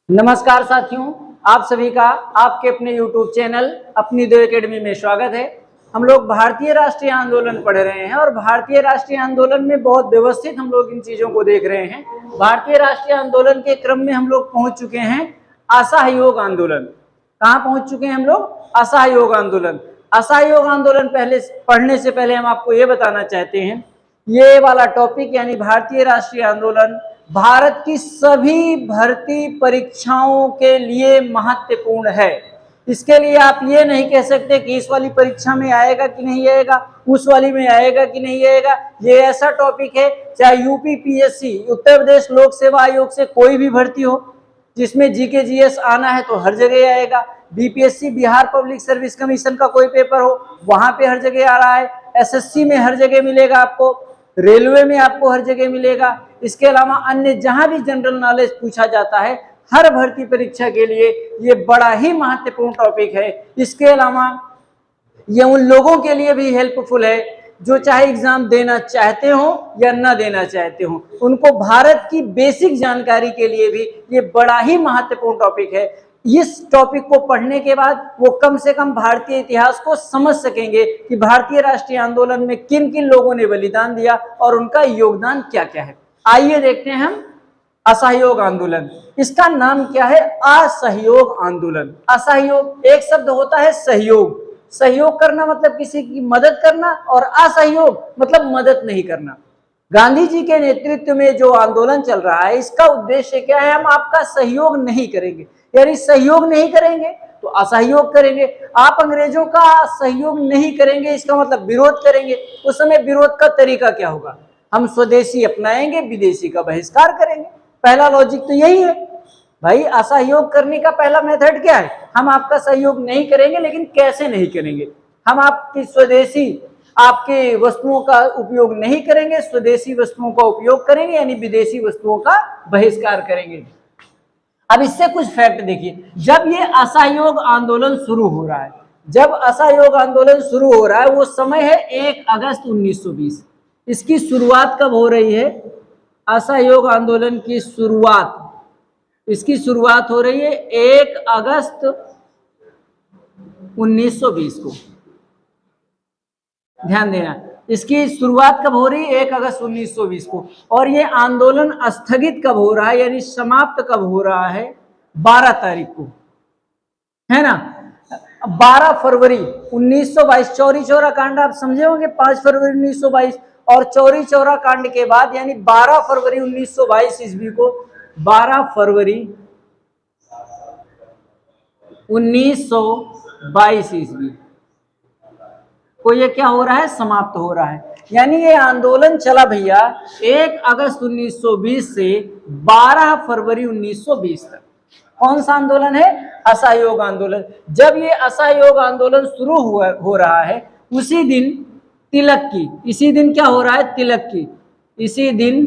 नमस्कार साथियों, आप सभी का आपके अपने YouTube चैनल अपनी दो एकेडमी में स्वागत है। हम लोग भारतीय राष्ट्रीय आंदोलन पढ़ रहे हैं और भारतीय राष्ट्रीय आंदोलन में बहुत व्यवस्थित हम लोग इन चीजों को देख रहे हैं। भारतीय राष्ट्रीय आंदोलन के क्रम में हम लोग पहुंच चुके हैं असहयोग आंदोलन। कहाँ पहुंच चुके हैं हम लोग? असहयोग आंदोलन। असहयोग आंदोलन पहले पढ़ने से पहले हम आपको ये बताना चाहते हैं, ये वाला टॉपिक यानी भारतीय राष्ट्रीय आंदोलन भारत की सभी भर्ती परीक्षाओं के लिए महत्वपूर्ण है। इसके लिए आप ये नहीं कह सकते कि इस वाली परीक्षा में आएगा कि नहीं आएगा, उस वाली में आएगा कि नहीं आएगा। ये ऐसा टॉपिक है, चाहे यूपी पीएससी उत्तर प्रदेश लोक सेवा आयोग से कोई भी भर्ती हो, जिसमें जीके जीएस आना है तो हर जगह आएगा। BPSC Bihar public service commission का कोई पेपर हो, वहां पे हर जगह आ रहा है। एसएससी में हर जगह मिलेगा आपको, रेलवे में आपको हर जगह मिलेगा। इसके अलावा अन्य जहां भी जनरल नॉलेज पूछा जाता है, हर भर्ती परीक्षा के लिए ये बड़ा ही महत्वपूर्ण टॉपिक है। इसके अलावा ये उन लोगों के लिए भी हेल्पफुल है जो चाहे एग्जाम देना चाहते हो या ना देना चाहते हो, उनको भारत की बेसिक जानकारी के लिए भी ये बड़ा ही महत्वपूर्ण टॉपिक है। इस टॉपिक को पढ़ने के बाद वो कम से कम भारतीय इतिहास को समझ सकेंगे कि भारतीय राष्ट्रीय आंदोलन में किन किन लोगों ने बलिदान दिया और उनका योगदान क्या क्या है। आइए देखते हैं हम असहयोग आंदोलन। इसका नाम क्या है? असहयोग आंदोलन। असहयोग एक शब्द होता है सहयोग। सहयोग करना मतलब किसी की मदद करना, और असहयोग मतलब मदद नहीं करना। गांधी जी के नेतृत्व में जो आंदोलन चल रहा है, इसका उद्देश्य क्या है? हम आपका सहयोग नहीं करेंगे, यानी सहयोग नहीं करेंगे तो असहयोग करेंगे। आप अंग्रेजों का सहयोग नहीं करेंगे, इसका मतलब विरोध करेंगे। उस समय विरोध का तरीका क्या होगा? हम स्वदेशी अपनाएंगे, विदेशी का बहिष्कार करेंगे। पहला लॉजिक तो यही है भाई। असहयोग करने का पहला मेथड क्या है? हम आपका सहयोग नहीं करेंगे, लेकिन कैसे नहीं करेंगे? हम आपकी स्वदेशी आपके वस्तुओं का उपयोग नहीं करेंगे, स्वदेशी वस्तुओं का उपयोग करेंगे, यानी विदेशी वस्तुओं का बहिष्कार करेंगे। अब इससे कुछ फैक्ट देखिए। जब ये असहयोग आंदोलन शुरू हो रहा है, जब असहयोग आंदोलन शुरू हो रहा है, वो समय है 1 अगस्त 1920। इसकी शुरुआत कब हो रही है? असहयोग आंदोलन की शुरुआत, इसकी शुरुआत हो रही है 1 अगस्त 1920 को। ध्यान देना, इसकी शुरुआत कब हो रही है? 1 अगस्त 1920 को। और ये आंदोलन स्थगित कब हो रहा है, यानी समाप्त कब हो रहा है? 12 तारीख को, है ना। 12 फरवरी 1922 चौरी चौरा कांड आप समझे होंगे। 5 फरवरी 1922 और चौरी चौरा कांड के बाद यानी 12 फरवरी 1922 ईस्वी को, 12 फरवरी 1922 ईस्वी को ये क्या हो रहा है? समाप्त हो रहा है। यानी ये आंदोलन चला भैया 1 अगस्त 1920 से 12 फरवरी 1920 तक। कौन सा आंदोलन है? असहयोग आंदोलन। जब ये असहयोग आंदोलन शुरू हो रहा है, उसी दिन तिलक की, इसी दिन क्या हो रहा है? तिलक की, इसी दिन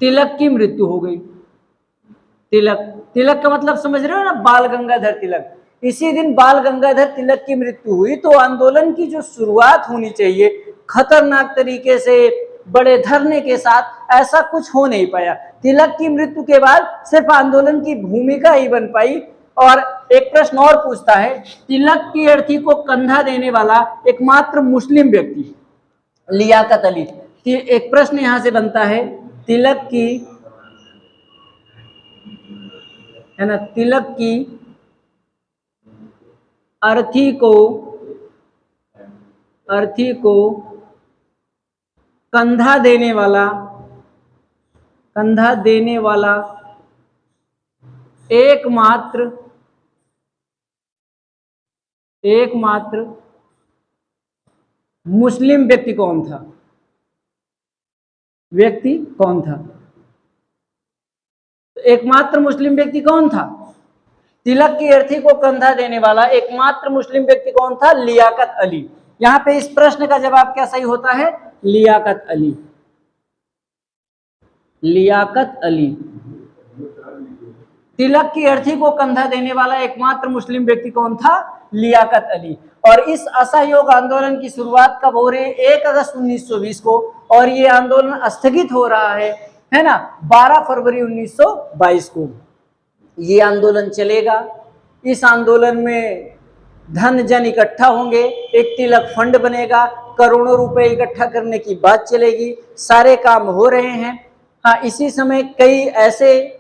तिलक की मृत्यु हो गई। तिलक, तिलक का मतलब समझ रहे हो ना? बाल गंगाधर तिलक। इसी दिन बाल गंगाधर तिलक की मृत्यु हुई। तो आंदोलन की जो शुरुआत होनी चाहिए खतरनाक तरीके से, बड़े धरने के साथ, ऐसा कुछ हो नहीं पाया। तिलक की मृत्यु के बाद सिर्फ आंदोलन की भूमिका ही बन पाई। और एक प्रश्न और पूछता है, तिलक की अर्थी को कंधा देने वाला एकमात्र मुस्लिम व्यक्ति लियाकत अली। एक प्रश्न यहां से बनता है, तिलक की, है ना, तिलक की अर्थी को कंधा देने वाला एकमात्र मुस्लिम व्यक्ति कौन था? एकमात्र मुस्लिम व्यक्ति कौन था? तिलक की अर्थी को कंधा देने वाला एकमात्र मुस्लिम व्यक्ति कौन था? लियाकत अली। यहां पे इस प्रश्न का जवाब क्या सही होता है? लियाकत अली। लियाकत अली। तिलक की अर्थी को कंधा देने वाला एकमात्र मुस्लिम व्यक्ति कौन था? लियाकत अली। और इस असहयोग आंदोलन की शुरुआत कब हो रही है? 1 अगस्त 1920 को। और ये आंदोलन स्थगित हो रहा है ना, 12 फरवरी 1922 को। ये आंदोलन चलेगा। इस आंदोलन में धन जन इकट्ठा होंगे, एक तिलक फंड बनेगा, करोड़ों रुपए इकट्ठा करने की बात चलेगी, सारे काम हो रहे हैं। हाँ, इसी समय कई ऐसे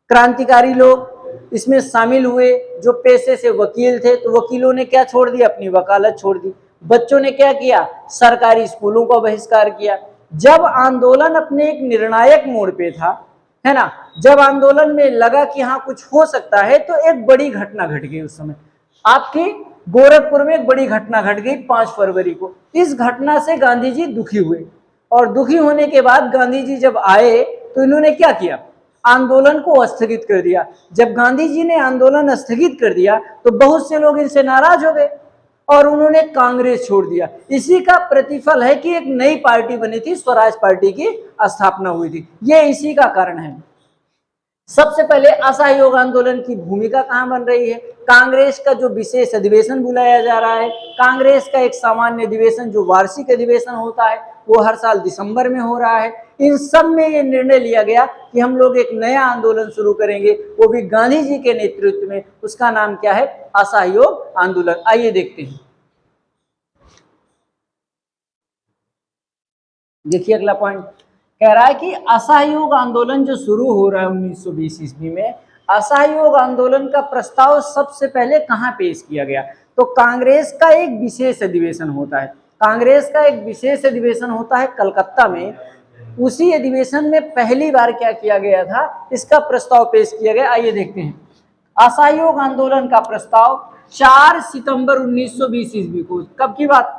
क्रांतिकारी लोग इसमें शामिल हुए जो पेशे से वकील थे, तो वकीलों ने क्या छोड़ दिया, अपनी वकालत छोड़ दी। बच्चों ने क्या किया, सरकारी स्कूलों का बहिष्कार किया। जब आंदोलन अपने एक निर्णायक मोड़ पे था, है ना, जब आंदोलन में लगा कि हाँ कुछ हो सकता है, तो एक बड़ी घटना घट गई उस समय। आपकी गोरखपुर में एक बड़ी घटना घट गई 5 फरवरी को। इस घटना से गांधी जी दुखी हुए, और दुखी होने के बाद गांधी जी जब आए तो इन्होंने क्या किया, आंदोलन को स्थगित कर दिया। जब गांधी जी ने आंदोलन स्थगित कर दिया तो बहुत से लोग इनसे नाराज हो गए और उन्होंने कांग्रेस छोड़ दिया। इसी का प्रतिफल है कि एक नई पार्टी बनी थी, स्वराज पार्टी की स्थापना हुई थी। ये इसी का कारण है। सबसे पहले असहयोग आंदोलन की भूमिका कहां बन रही है, कांग्रेस का जो विशेष अधिवेशन बुलाया जा रहा है, कांग्रेस का एक सामान्य अधिवेशन जो वार्षिक अधिवेशन होता है वो हर साल दिसंबर में हो रहा है। इन सब में ये निर्णय लिया गया कि हम लोग एक नया आंदोलन शुरू करेंगे, वो भी गांधी जी के नेतृत्व में। उसका नाम क्या है, असहयोग आंदोलन। आइए देखते हैं। देखिए अगला पॉइंट कह रहा है कि असहयोग आंदोलन जो शुरू हो रहा है 1920 ईस्वी में, असहयोग आंदोलन का प्रस्ताव सबसे पहले कहां पेश किया गया, तो कांग्रेस का एक विशेष अधिवेशन होता है। कांग्रेस का एक विशेष अधिवेशन होता है कलकत्ता में। उसी अधिवेशन में पहली बार क्या किया गया था, इसका प्रस्ताव पेश किया गया। आइए देखते हैं। असहयोग आंदोलन का प्रस्ताव 4 सितंबर 1920 ईस्वी को, कब की बात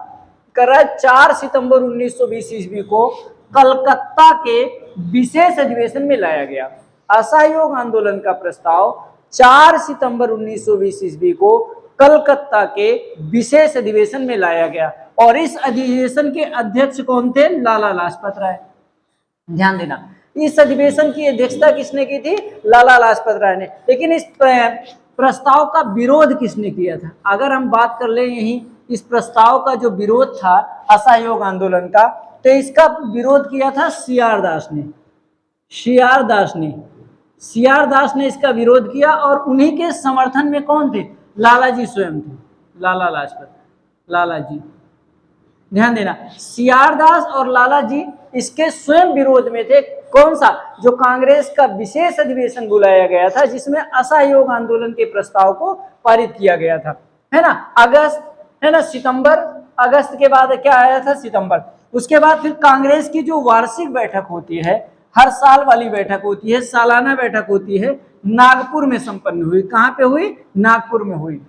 कर रहा है, 4 सितंबर 1920 ईस्वी को कलकत्ता के विशेष अधिवेशन में लाया गया। असहयोग आंदोलन का प्रस्ताव 4 सितंबर 1920 ईस्वी को कलकत्ता के विशेष अधिवेशन में लाया गया, और इस अधिवेशन के अध्यक्ष कौन थे, लाला लाजपत राय। ध्यान देना, इस अधिवेशन की अध्यक्षता किसने की थी, लाला लाजपत राय ने। लेकिन इस प्रस्ताव का विरोध किसने किया था, अगर हम बात कर ले यही इस प्रस्ताव का जो विरोध था असहयोग आंदोलन का, तो इसका विरोध किया था सीआर दास ने। सीआर दास ने सीआर दास ने इसका विरोध किया, और उन्हीं के समर्थन में कौन थे, लाला जी स्वयं थे, लाला लाजपत, लाला जी। ध्यान देना, सीआर दास और लाला जी इसके स्वयं विरोध में थे। कौन सा, जो कांग्रेस का विशेष अधिवेशन बुलाया गया था जिसमें असहयोग आंदोलन के प्रस्ताव को पारित किया गया था, है ना, अगस्त, है ना, सितंबर, अगस्त के बाद क्या आया था, सितंबर। उसके बाद फिर कांग्रेस की जो वार्षिक बैठक होती है, हर साल वाली बैठक होती है, सालाना बैठक होती है, नागपुर में संपन्न हुई। कहां पे हुई, नागपुर में हुई।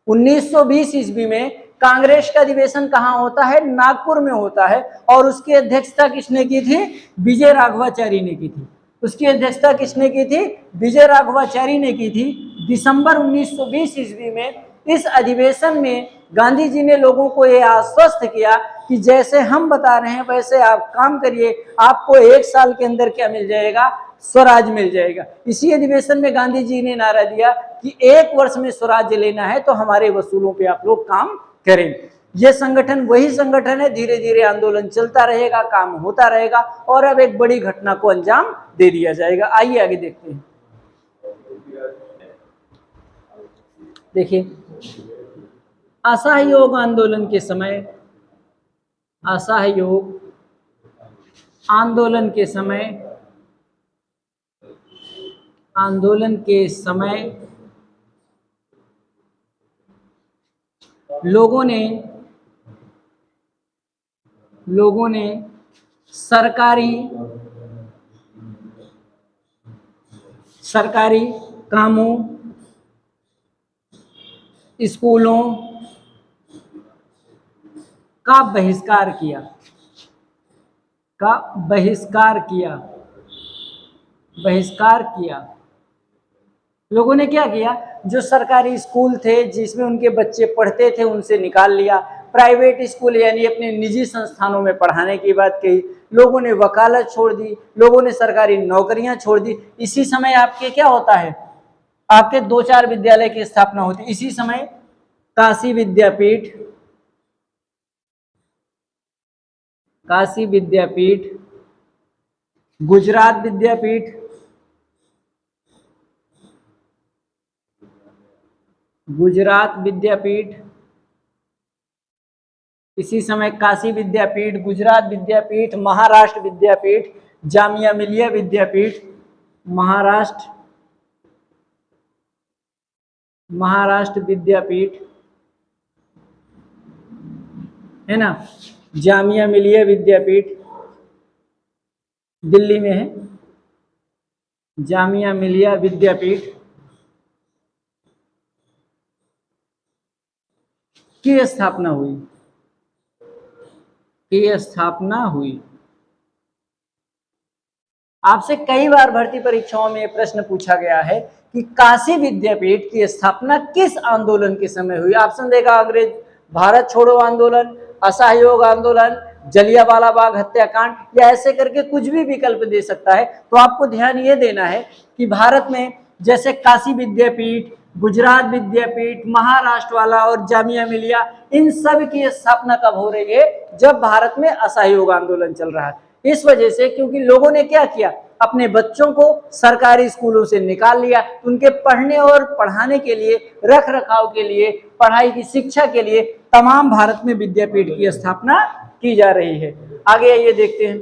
1920 ईस्वी में कांग्रेस का अधिवेशन कहां होता है, नागपुर में होता है, और उसकी अध्यक्षता किसने की थी, विजय राघवाचारी ने की थी। उसकी अध्यक्षता किसने की थी, विजय राघवाचारी ने की थी। दिसंबर 1920 ईस्वी में इस अधिवेशन में गांधी जी ने लोगों को यह आश्वस्त किया कि जैसे हम बता रहे हैं वैसे आप काम करिए, आपको 1 साल के अंदर क्या मिल जाएगा, स्वराज मिल जाएगा। इसी अधिवेशन में गांधी जी ने नारा दिया कि 1 वर्ष में स्वराज लेना है तो हमारे वसूलों पे आप लोग काम करें। यह संगठन वही संगठन है, धीरे धीरे आंदोलन चलता रहेगा, काम होता रहेगा, और अब एक बड़ी घटना को अंजाम दे दिया जाएगा। आइए आगे देखते हैं। देखिए, असहयोग आंदोलन के समय, असहयोग आंदोलन के समय, आंदोलन के समय लोगों ने सरकारी कामों, स्कूलों का बहिष्कार किया, बहिष्कार किया। लोगों ने क्या किया, जो सरकारी स्कूल थे जिसमें उनके बच्चे पढ़ते थे उनसे निकाल लिया, प्राइवेट स्कूल यानी अपने निजी संस्थानों में पढ़ाने की बात कही, लोगों ने वकालत छोड़ दी, लोगों ने सरकारी नौकरियां छोड़ दी। इसी समय आपके क्या होता है, आपके 2-4 विद्यालय की स्थापना होती। इसी समय काशी विद्यापीठ, गुजरात विद्यापीठ, गुजरात विद्यापीठ, इसी समय काशी विद्यापीठ, गुजरात विद्यापीठ, महाराष्ट्र विद्यापीठ, जामिया मिलिया विद्यापीठ, महाराष्ट्र विद्यापीठ है ना, जामिया मिलिया विद्यापीठ दिल्ली में है, जामिया मिलिया विद्यापीठ की स्थापना हुई। आपसे कई बार भर्ती परीक्षाओं में प्रश्न पूछा गया है कि काशी विद्यापीठ की स्थापना किस आंदोलन के समय हुई। ऑप्शन देगा अंग्रेज भारत छोड़ो आंदोलन, असहयोग आंदोलन, जलियांवाला बाग हत्याकांड, या ऐसे करके कुछ भी विकल्प दे सकता है। तो आपको ध्यान ये देना है कि भारत में जैसे काशी विद्यापीठ, गुजरात विद्यापीठ, महाराष्ट्र वाला और जामिया मिलिया, इन सब की स्थापना कब हो रही है? जब भारत में असहयोग आंदोलन चल रहा है। इस वजह से, क्योंकि लोगों ने क्या किया, अपने बच्चों को सरकारी स्कूलों से निकाल लिया, उनके पढ़ने और पढ़ाने के लिए, रख रखाव के लिए, पढ़ाई की शिक्षा के लिए तमाम भारत में विद्यापीठ की स्थापना की जा रही है। आगे आइए देखते हैं।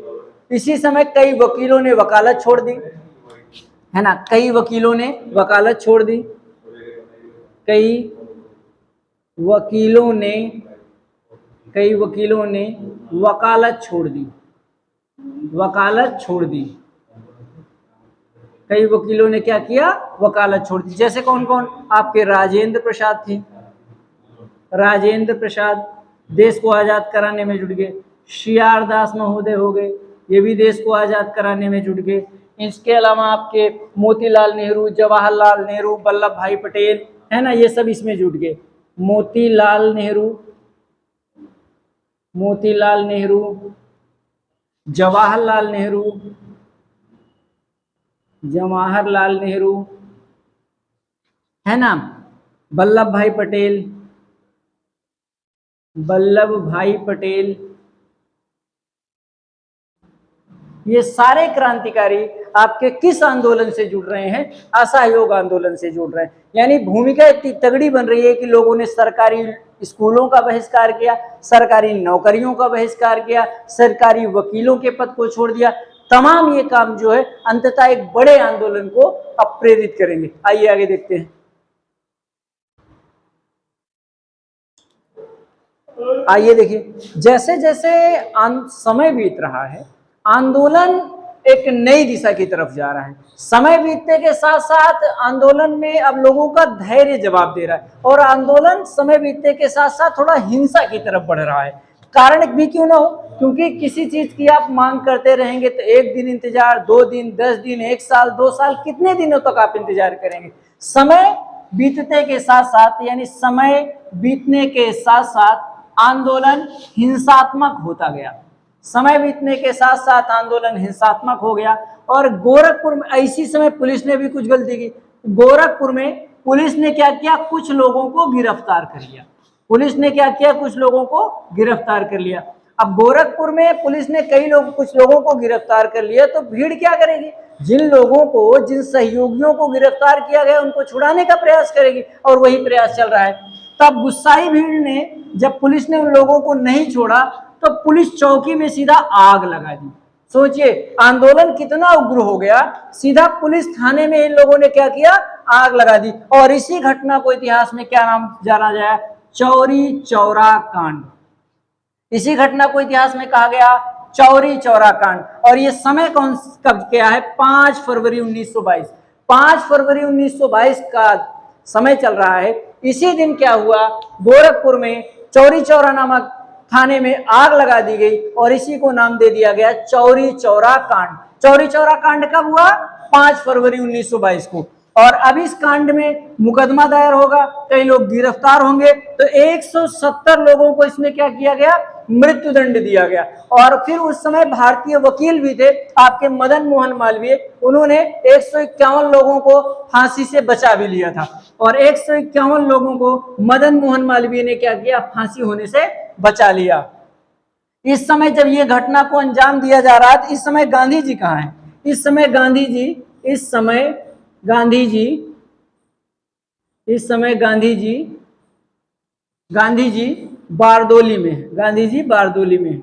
इसी समय कई वकीलों ने वकालत छोड़ दी, है ना, कई वकीलों ने वकालत छोड़ दी, कई वकीलों ने वकालत छोड़ दी, कई वकीलों ने क्या किया, वकालत छोड़ दी। जैसे कौन कौन? आपके राजेंद्र प्रसाद थे, राजेंद्र प्रसाद देश को आजाद कराने में जुट गए। सीआर दास महोदय हो गए, ये भी देश को आजाद कराने में जुट गए। इसके अलावा आपके मोतीलाल नेहरू, जवाहरलाल नेहरू, वल्लभ भाई पटेल, है ना, ये सब इसमें जुट गए। मोतीलाल नेहरू, जवाहरलाल नेहरू, है ना, वल्लभ भाई पटेल, ये सारे क्रांतिकारी आपके किस आंदोलन से जुड़ रहे हैं? असहयोग आंदोलन से जुड़ रहे हैं। यानी भूमिका इतनी तगड़ी बन रही है कि लोगों ने सरकारी स्कूलों का बहिष्कार किया, सरकारी नौकरियों का बहिष्कार किया, सरकारी वकीलों के पद को छोड़ दिया। तमाम ये काम जो है अंततः एक बड़े आंदोलन को अब प्रेरित करेंगे। आइए आगे देखते हैं। आइए देखिए, जैसे जैसे समय बीत रहा है, आंदोलन एक नई दिशा की तरफ जा रहा है। समय बीतने के साथ साथ आंदोलन में अब लोगों का धैर्य जवाब दे रहा है, और आंदोलन समय बीतने के साथ साथ थोड़ा हिंसा की तरफ बढ़ रहा है। कारण भी क्यों ना हो, क्योंकि किसी चीज की आप मांग करते रहेंगे तो एक दिन इंतजार, 2 दिन, 10 दिन, 1 साल, 2 साल, कितने दिनों तक आप इंतजार करेंगे? समय बीतने के साथ साथ, यानी समय बीतने के साथ साथ आंदोलन हिंसात्मक होता गया। समय बीतने के साथ साथ आंदोलन हिंसात्मक हो गया। और गोरखपुर में इसी समय पुलिस ने भी कुछ गलती की। गोरखपुर में पुलिस ने क्या किया, कुछ लोगों को गिरफ्तार कर लिया। अब गोरखपुर में पुलिस ने कुछ लोगों को गिरफ्तार कर लिया, तो भीड़ क्या करेगी? जिन लोगों को, जिन सहयोगियों को गिरफ्तार किया गया, उनको छुड़ाने का प्रयास करेगी, और वही प्रयास चल रहा है। तब गुस्साई भीड़ ने, जब पुलिस ने उन लोगों को नहीं छोड़ा, तो पुलिस चौकी में सीधा आग लगा दी। सोचिए आंदोलन कितना उग्र हो गया, सीधा पुलिस थाने में इन लोगों ने क्या किया, आग लगा दी। और इसी घटना को इतिहास में क्या नाम जाना गया? चौरी चौरा कांड। इसी घटना को इतिहास में कहा गया चौरी चौरा कांड। और ये समय कब क्या है? 5 फरवरी 1922। 5 फरवरी 1922 का समय चल रहा है। इसी दिन क्या हुआ, गोरखपुर में चौरी चौरा नामक थाने में आग लगा दी गई, और इसी को नाम दे दिया गया चौरी चौरा कांड। चौरी चौरा कांड कब हुआ? 5 फरवरी 1922 को। और अब इस कांड में मुकदमा दायर होगा, कई लोग गिरफ्तार होंगे, तो 170 लोगों को इसमें क्या किया गया? मृत्युदंड दिया गया। और फिर उस समय भारतीय वकील भी थे, आपके मदन मोहन मालवीय, उन्होंने 151 लोगों को फांसी से बचा भी लिया था। और 151 लोगों को मदन मोहन मालवीय ने क्या किया? फांसी होने से बचा लिया। इस समय जब ये घटना को अंजाम दिया जा रहा था, इस समय गांधी जी कहाँ हैं? इस समय गांधी जी इस समय गांधी जी बारदोली में है। गांधी जी बारदोली में है।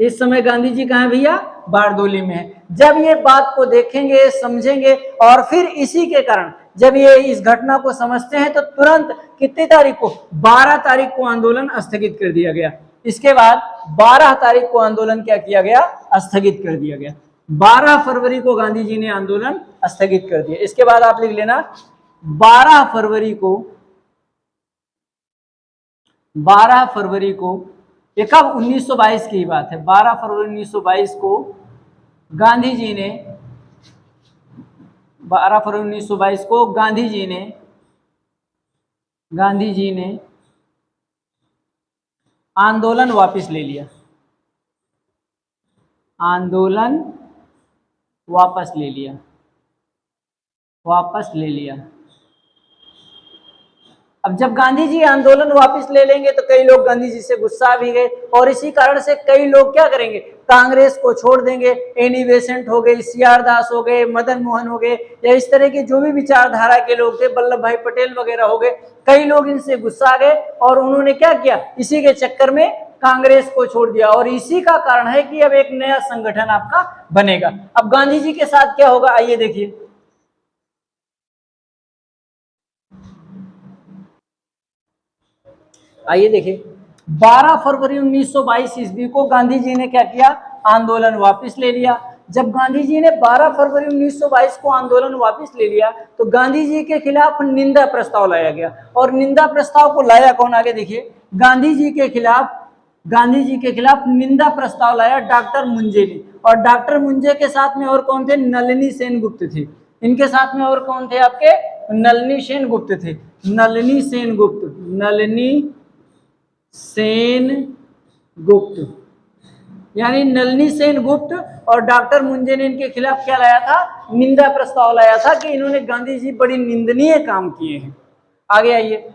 इस समय गांधी जी कहाँ है भैया? बारदोली में है। जब ये बात को देखेंगे, समझेंगे, और फिर इसी के कारण जब ये इस घटना को समझते हैं तो तुरंत कितनी तारीख को? 12 तारीख को आंदोलन स्थगित कर दिया गया। इसके बाद 12 तारीख को आंदोलन क्या किया गया? स्थगित कर दिया गया। 12 फरवरी को गांधी जी ने आंदोलन स्थगित कर दिया। इसके बाद आप लिख लेना 12 फरवरी को ये कब? 1922 की बात है। 12 फरवरी 1922 को गांधी जी ने 12 फरवरी 1922 को गांधी जी ने आंदोलन वापस ले लिया। आंदोलन वापस ले लिया। अब जब गांधी जी आंदोलन वापस ले लेंगे तो कई लोग गांधी जी से गुस्सा भी गए, और इसी कारण से कई लोग क्या करेंगे? कांग्रेस को छोड़ देंगे। एनी बेसेंट हो गए, सीआर दास हो गए, मदन मोहन हो गए, या इस तरह के जो भी विचारधारा के लोग थे, वल्लभ भाई पटेल वगैरह हो गए, कई लोग इनसे गुस्सा गए और उन्होंने क्या किया? इसी के चक्कर में कांग्रेस को छोड़ दिया, और इसी का कारण है कि अब एक नया संगठन आपका बनेगा। अब गांधी जी के साथ क्या होगा, आइए देखिए। आइए देखिए, 12 फरवरी 1922 ईस्वी को गांधी जी ने क्या किया? आंदोलन वापस ले लिया। जब गांधी जी ने 12 फरवरी 1922 को आंदोलन वापस ले लिया तो गांधी जी के खिलाफ निंदा प्रस्ताव लाया गया, और निंदा प्रस्ताव को लाया कौन? आगे देखिए, गांधी जी के खिलाफ निंदा प्रस्ताव लाया डॉक्टर मुंजे ने, और डॉक्टर मुंजे के साथ में और कौन थे? नलिनी सेनगुप्त थे। इनके साथ में और कौन थे आपके? नलिनी सेनगुप्त थे। नलिनी सेनगुप्त, यानी नलिनी सेनगुप्त और डॉक्टर मुंजे ने इनके खिलाफ क्या लाया था? निंदा प्रस्ताव लाया था कि इन्होंने गांधी जी बड़ी निंदनीय काम किए हैं। आगे आइए,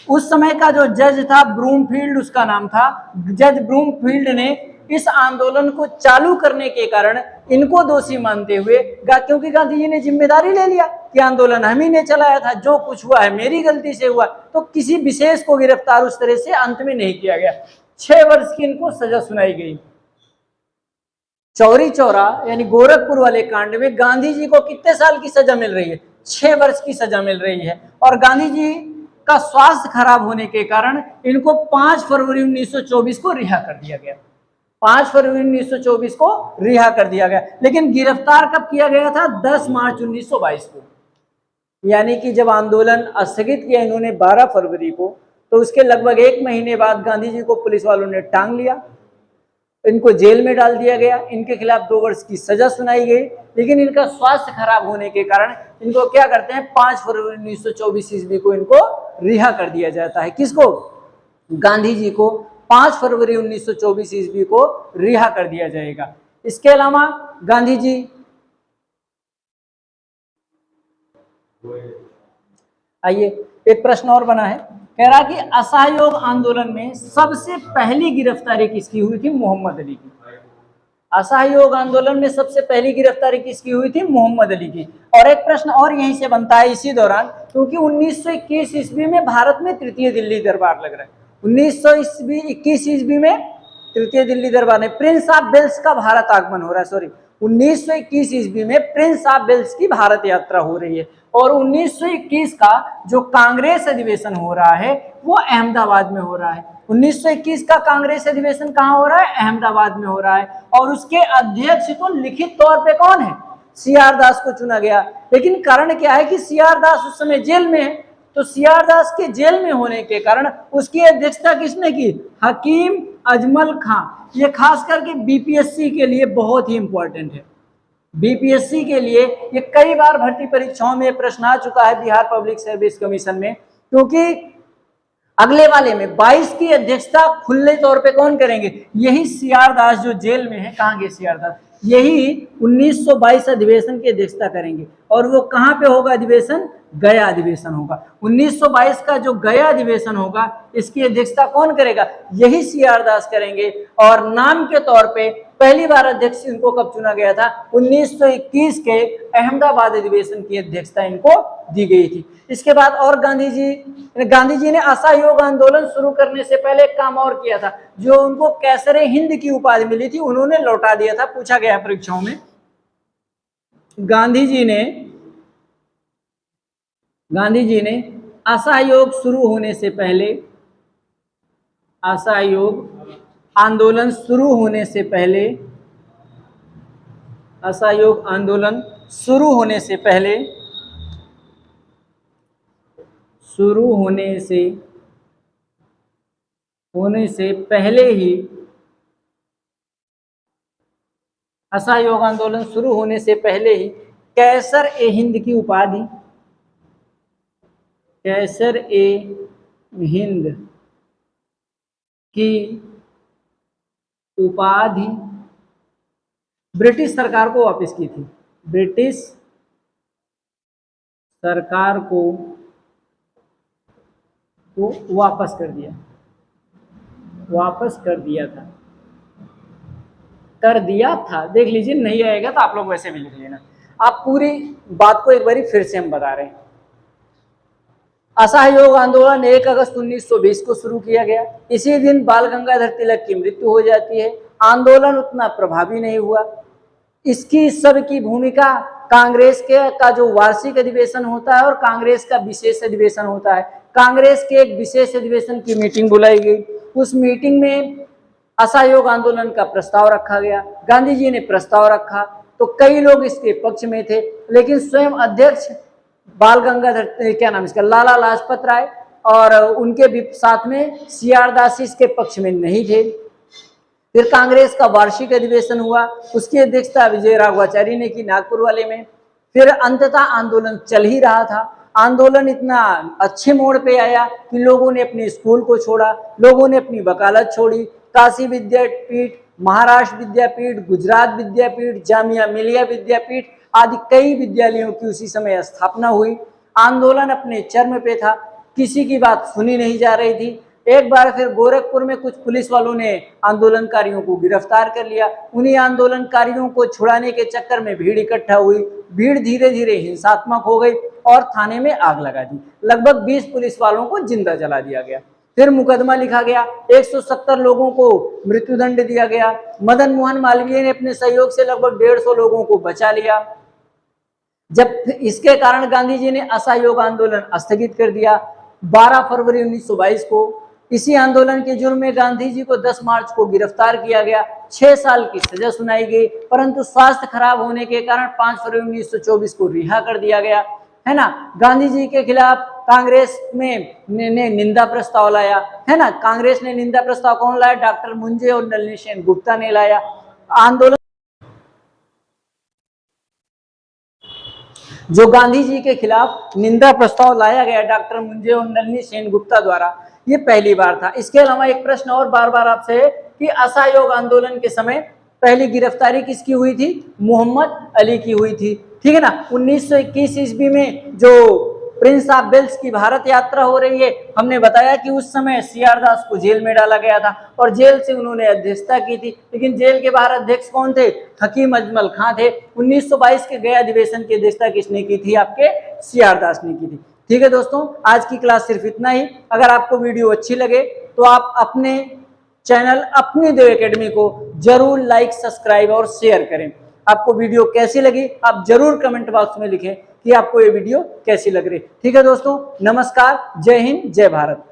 उस समय का जो जज था ब्रूमफील्ड, उसका नाम था। जज ब्रूमफील्ड ने इस आंदोलन को चालू करने के कारण इनको दोषी मानते हुए, क्योंकि गांधी जी ने जिम्मेदारी ले लिया कि आंदोलन हम ही ने चलाया था, जो कुछ हुआ है मेरी गलती से हुआ, तो किसी विशेष को गिरफ्तार उस तरह से अंत में नहीं किया गया। 6 वर्ष की इनको सजा सुनाई गई। चौरी चौरा यानी गोरखपुर वाले कांड में गांधी जी को कितने साल की सजा मिल रही है? 6 वर्ष की सजा मिल रही है। और गांधी जी का स्वास्थ्य खराब होने के कारण इनको 5 फरवरी 1924 को रिहा कर दिया गया। 5 फरवरी 1924 को रिहा कर दिया गया। लेकिन गिरफ्तार कब किया गया था? 10 मार्च 1922 को। यानी कि जब आंदोलन स्थगित किया इन्होंने 12 फरवरी को, तो उसके लगभग 1 महीने बाद गांधी जी को पुलिस वालों ने टांग लिया, इनको जेल में डाल दिया गया, इनके खिलाफ 2 वर्ष की सजा सुनाई गई। लेकिन इनका स्वास्थ्य खराब होने के कारण इनको क्या करते हैं? 5 फरवरी 1924 ईस्वी को इनको रिहा कर दिया जाता है। किसको? गांधी जी को 5 फरवरी 1924 ईस्वी को रिहा कर दिया जाएगा। इसके अलावा गांधी जी, आइए एक प्रश्न और बना है, कह रहा कि असहयोग आंदोलन में सबसे पहली गिरफ्तारी किसकी हुई थी? मोहम्मद अली की। असहयोग आंदोलन में सबसे पहली गिरफ्तारी किसकी हुई थी? मोहम्मद अली की। और एक प्रश्न और यहीं से बनता है इसी दौरान, क्योंकि 1921 ईस्वी में भारत में तृतीय दिल्ली दरबार लग रहा है। 1921 ईस्वी में तृतीय दिल्ली दरबार में प्रिंस ऑफ वेल्स का भारत आगमन हो रहा है। सॉरी, 1921 ईस्वी में प्रिंस ऑफ वेल्स की भारत यात्रा हो रही है। और 1921 का जो कांग्रेस अधिवेशन हो रहा है वो अहमदाबाद में हो रहा है। 1921 का कांग्रेस अधिवेशन कहाँ हो रहा है? अहमदाबाद में हो रहा है। और उसके अध्यक्ष तो लिखित तौर पे कौन है? सीआर दास को चुना गया। लेकिन कारण क्या है कि सीआर दास उस समय जेल में है, तो सीआर दास के जेल में होने के कारण उसकी अध्यक्षता किसने की? हकीम अजमल खां। ये खास करके बीपीएससी के लिए बहुत ही इंपॉर्टेंट है। बीपीएससी के लिए ये कई बार भर्ती परीक्षाओं में प्रश्न आ चुका है, बिहार पब्लिक सर्विस कमीशन में, क्योंकि अगले वाले में 22 की अध्यक्षता खुले तौर पे कौन करेंगे? यही सीआर दास जो जेल में है। कहाँ गए सीआर दास? यही 1922 अधिवेशन की अध्यक्षता करेंगे। और वो कहाँ पे होगा अधिवेशन? गया अधिवेशन होगा। 1922 का जो गया अधिवेशन होगा इसकी अध्यक्षता कौन करेगा? यही सीआर दास करेंगे। और नाम के तौर पे पहली बार अध्यक्ष इनको कब चुना गया था? 1921 के अहमदाबाद अधिवेशन की अध्यक्षता इनको दी गई थी। इसके बाद और गांधी जी ने असहयोग आंदोलन शुरू करने से पहले एक काम और किया था, जो उनको कैसरे हिंद की उपाधि मिली थी उन्होंने लौटा दिया था। पूछा गया परीक्षाओं में, गांधी जी ने असहयोग शुरू होने से पहले, असहयोग आंदोलन शुरू होने से पहले, असहयोग आंदोलन शुरू होने से पहले, शुरू होने से पहले ही, असहयोग आंदोलन शुरू होने से पहले ही कैसर ए हिंद की उपाधि, कैसर ए हिंद की उपाधि ब्रिटिश सरकार को वापस की थी। ब्रिटिश सरकार को वापस कर दिया था। देख लीजिए, नहीं आएगा तो आप लोग वैसे भी लिख लेना। आप पूरी बात को एक बारी फिर से हम बता रहे हैं। असहयोग आंदोलन 1 अगस्त 1920 को शुरू किया गया। इसी दिन बाल गंगाधर तिलक की मृत्यु हो जाती है। आंदोलन उतना प्रभावी नहीं हुआ। इसकी सबकी भूमिका कांग्रेस का जो वार्षिक अधिवेशन होता है और कांग्रेस का विशेष अधिवेशन होता है, कांग्रेस के एक विशेष अधिवेशन की मीटिंग बुलाई गई। उस मीटिंग में असहयोग आंदोलन का प्रस्ताव रखा गया। गांधी जी ने प्रस्ताव रखा तो कई लोग इसके पक्ष में थे, लेकिन स्वयं अध्यक्ष बाल गंगाधर लाला लाजपत राय और उनके साथ में CR दास इसके पक्ष में नहीं थे। फिर कांग्रेस का वार्षिक अधिवेशन हुआ, उसकी अध्यक्षता विजय राघवाचारी ने की नागपुर वाले में। फिर अंततः आंदोलन चल ही रहा था। आंदोलन इतना अच्छे मोड़ पे आया कि लोगों ने अपने स्कूल को छोड़ा, लोगों ने अपनी वकालत छोड़ी। काशी विद्यापीठ, महाराष्ट्र विद्यापीठ, गुजरात विद्यापीठ, जामिया मिलिया विद्यापीठ आदि कई विद्यालयों की उसी समय स्थापना हुई। आंदोलन अपने चरम पे था, किसी की बात सुनी नहीं जा रही थी। एक बार फिर गोरखपुर में कुछ पुलिस वालों ने आंदोलनकारियों को गिरफ्तार कर लिया। उन्हीं आंदोलनकारियों को छुड़ाने के चक्कर में भीड़ इकट्ठा हुई। भीड़ धीरे धीरे हिंसात्मक हो गई और थाने में आग लगा दी। लगभग 20 पुलिस वालों को जिंदा जला दिया गया। फिर मुकदमा लिखा गया, 170 लोगों को मृत्युदंड दिया गया। मदन मोहन मालवीय ने अपने सहयोग से लगभग 150 लोगों को बचा लिया। जब इसके कारण गांधी जी ने असहयोग आंदोलन स्थगित कर दिया 12 फरवरी 1922 को। इसी आंदोलन के जुर्म में गांधी जी को 10 मार्च को गिरफ्तार किया गया, 6 साल की सजा सुनाई गई, परंतु स्वास्थ्य खराब होने के कारण 5 फरवरी 1924 को रिहा कर दिया गया, है ना। गांधी जी के खिलाफ कांग्रेस में ने निंदा प्रस्ताव लाया, है ना। कांग्रेस ने निंदा प्रस्ताव कौन लाया? डॉक्टर मुंजे और नलिनी सेन गुप्ता ने लाया। आंदोलन जो गांधी जी के खिलाफ निंदा प्रस्ताव लाया गया डॉक्टर मुंजे और नलिनी सेन गुप्ता द्वारा, ये पहली बार था। इसके अलावा एक प्रश्न और बार बार आपसे है कि असहयोग आंदोलन के समय पहली गिरफ्तारी किसकी हुई थी? मोहम्मद अली की हुई थी, ठीक है ना। 1921 ईस्वी में जो प्रिंस ऑफ वेल्स की भारत यात्रा हो रही है, हमने बताया कि उस समय CR दास को जेल में डाला गया था और जेल से उन्होंने अध्यक्षता की थी। लेकिन जेल के बाहर अध्यक्ष कौन थे? हकीम अजमल खां थे। 1922 के गया अधिवेशन की अध्यक्षता किसने की थी? आपके CR दास ने की थी। ठीक है दोस्तों, आज की क्लास सिर्फ इतना ही। अगर आपको वीडियो अच्छी लगे तो आप अपने चैनल अपनी देव एकेडमी को जरूर लाइक, सब्सक्राइब और शेयर करें। आपको वीडियो कैसी लगी आप जरूर कमेंट बॉक्स में लिखें कि आपको ये वीडियो कैसी लग रही। ठीक है दोस्तों, नमस्कार, जय हिंद, जय भारत।